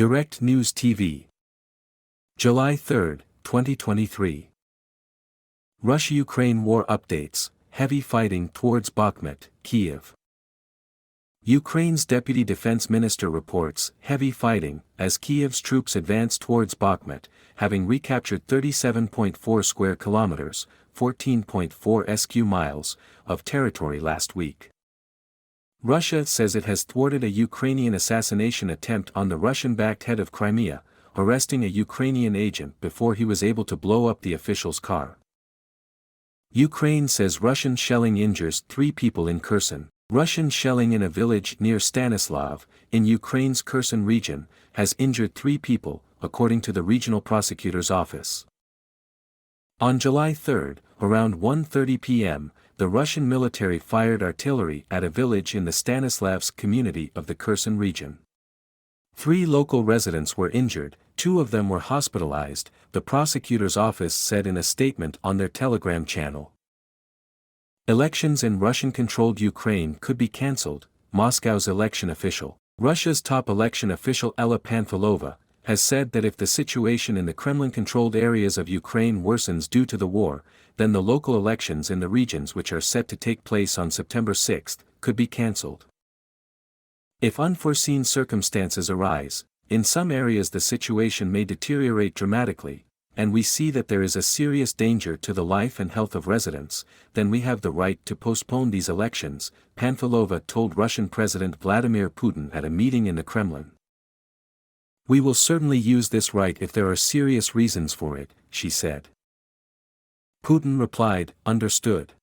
Direct News TV. July 3, 2023. Russia-Ukraine war updates, heavy fighting towards Bakhmut, Kyiv. Ukraine's Deputy Defense Minister reports heavy fighting as Kyiv's troops advance towards Bakhmut, having recaptured 37.4 square kilometers, 14.4 sq miles, of territory last week. Russia says it has thwarted a Ukrainian assassination attempt on the Russian-backed head of Crimea, arresting a Ukrainian agent before he was able to blow up the official's car. Ukraine says Russian shelling injures 3 people in Kherson. Russian shelling in a village near Stanislav, in Ukraine's Kherson region, has injured 3 people, according to the regional prosecutor's office. On July 3, around 1:30 p.m., the Russian military fired artillery at a village in the Stanislavsk community of the Kherson region. 3 local residents were injured, 2 of them were hospitalized, the prosecutor's office said in a statement on their Telegram channel. Elections in Russian-controlled Ukraine could be cancelled, Moscow's election official. Russia's top election official Ella Panfilova has said that if the situation in the Kremlin-controlled areas of Ukraine worsens due to the war, then the local elections in the regions which are set to take place on September 6 could be cancelled. If unforeseen circumstances arise, in some areas the situation may deteriorate dramatically, and we see that there is a serious danger to the life and health of residents, then we have the right to postpone these elections, Panfilova told Russian President Vladimir Putin at a meeting in the Kremlin. We will certainly use this right if there are serious reasons for it, she said. Putin replied, understood.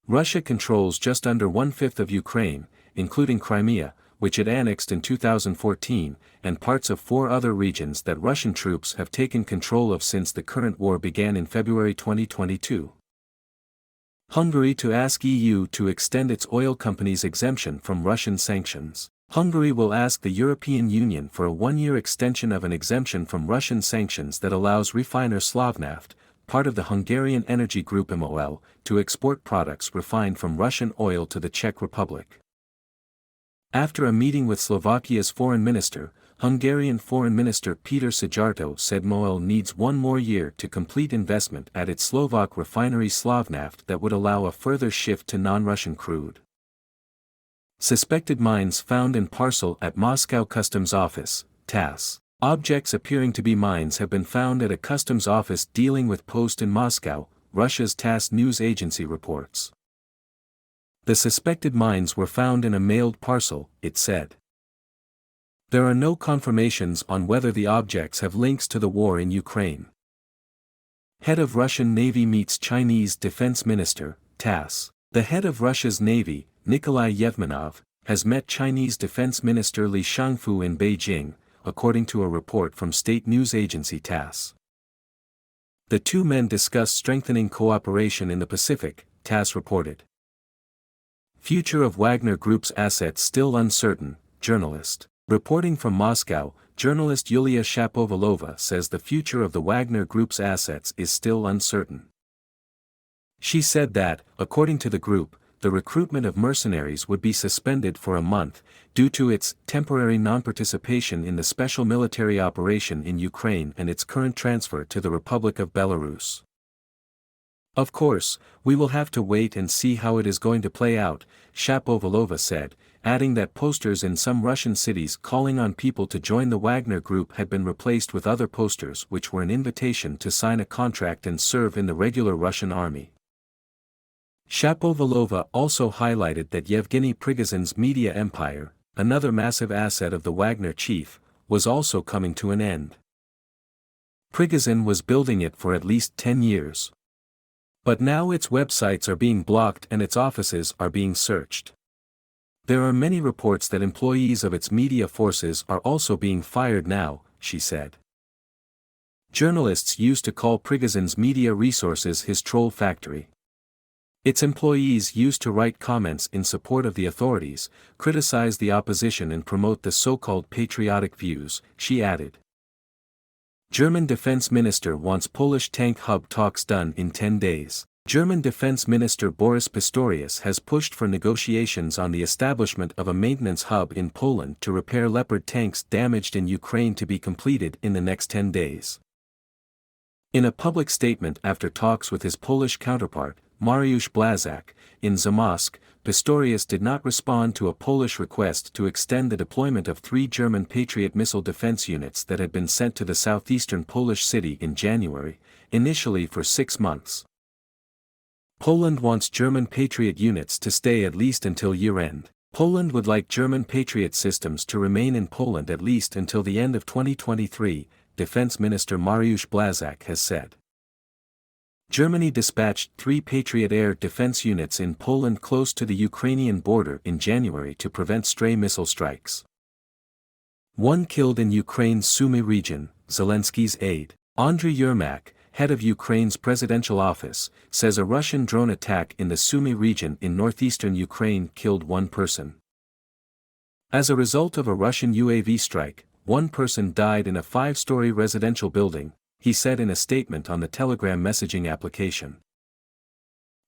Russia controls just under 1/5 of Ukraine, including Crimea, which it annexed in 2014, and parts of 4 other regions that Russian troops have taken control of since the current war began in February 2022. Hungary to ask EU to extend its oil companies' exemption from Russian sanctions. Hungary will ask the European Union for a 1-year extension of an exemption from Russian sanctions that allows refiner Slovnaft, part of the Hungarian energy group MOL, to export products refined from Russian oil to the Czech Republic. After a meeting with Slovakia's foreign minister, Hungarian Foreign Minister Peter Szijjártó said MOL needs 1 more year to complete investment at its Slovak refinery Slovnaft that would allow a further shift to non-Russian crude. Suspected mines found in parcel at Moscow Customs Office, TASS. Objects appearing to be mines have been found at a customs office dealing with post in Moscow, Russia's TASS news agency reports. The suspected mines were found in a mailed parcel, it said. There are no confirmations on whether the objects have links to the war in Ukraine. Head of Russian Navy meets Chinese Defense Minister, TASS. The head of Russia's Navy, Nikolai Yevmenov, has met Chinese Defense Minister Li Shangfu in Beijing, according to a report from state news agency TASS. The 2 men discussed strengthening cooperation in the Pacific, TASS reported. Future of Wagner Group's assets still uncertain, journalist. Reporting from Moscow, journalist Yulia Shapovalova says the future of the Wagner Group's assets is still uncertain. She said that, according to the group, the recruitment of mercenaries would be suspended for a month, due to its temporary non-participation in the special military operation in Ukraine and its current transfer to the Republic of Belarus. Of course, we will have to wait and see how it is going to play out, Shapovalova said, adding that posters in some Russian cities calling on people to join the Wagner Group had been replaced with other posters which were an invitation to sign a contract and serve in the regular Russian army. Shapovalova also highlighted that Yevgeny Prigozhin's media empire, another massive asset of the Wagner chief, was also coming to an end. Prigozhin was building it for at least 10 years. But now its websites are being blocked and its offices are being searched. There are many reports that employees of its media forces are also being fired now, she said. Journalists used to call Prigozhin's media resources his troll factory. Its employees used to write comments in support of the authorities, criticize the opposition and promote the so-called patriotic views, she added. German defense minister wants Polish tank hub talks done in 10 days. German Defense Minister Boris Pistorius has pushed for negotiations on the establishment of a maintenance hub in Poland to repair Leopard tanks damaged in Ukraine to be completed in the next 10 days. In a public statement after talks with his Polish counterpart, Mariusz Błaszczak, in Zamość, Pistorius did not respond to a Polish request to extend the deployment of 3 German Patriot missile defense units that had been sent to the southeastern Polish city in January, initially for 6 months. Poland wants German Patriot units to stay at least until year-end. Poland would like German Patriot systems to remain in Poland at least until the end of 2023, Defense Minister Mariusz Błaszczak has said. Germany dispatched 3 Patriot air defense units in Poland close to the Ukrainian border in January to prevent stray missile strikes. 1 killed in Ukraine's Sumy region, Zelensky's aide, Andriy Yermak, head of Ukraine's presidential office, says a Russian drone attack in the Sumy region in northeastern Ukraine killed 1 person. As a result of a Russian UAV strike, 1 person died in a 5-story residential building, he said in a statement on the Telegram messaging application.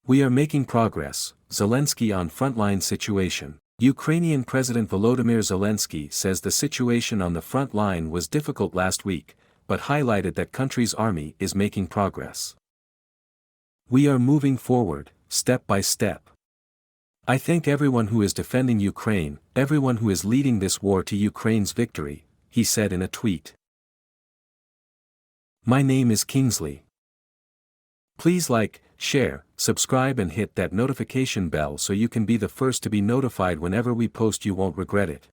We are making progress, Zelensky on frontline situation. Ukrainian President Volodymyr Zelensky says the situation on the front line was difficult last week, but highlighted that country's army is making progress. We are moving forward, step by step. I thank everyone who is defending Ukraine, everyone who is leading this war to Ukraine's victory, he said in a tweet. My name is Kingsley. Please like, share, subscribe and hit that notification bell so you can be the first to be notified whenever we post. You won't regret it.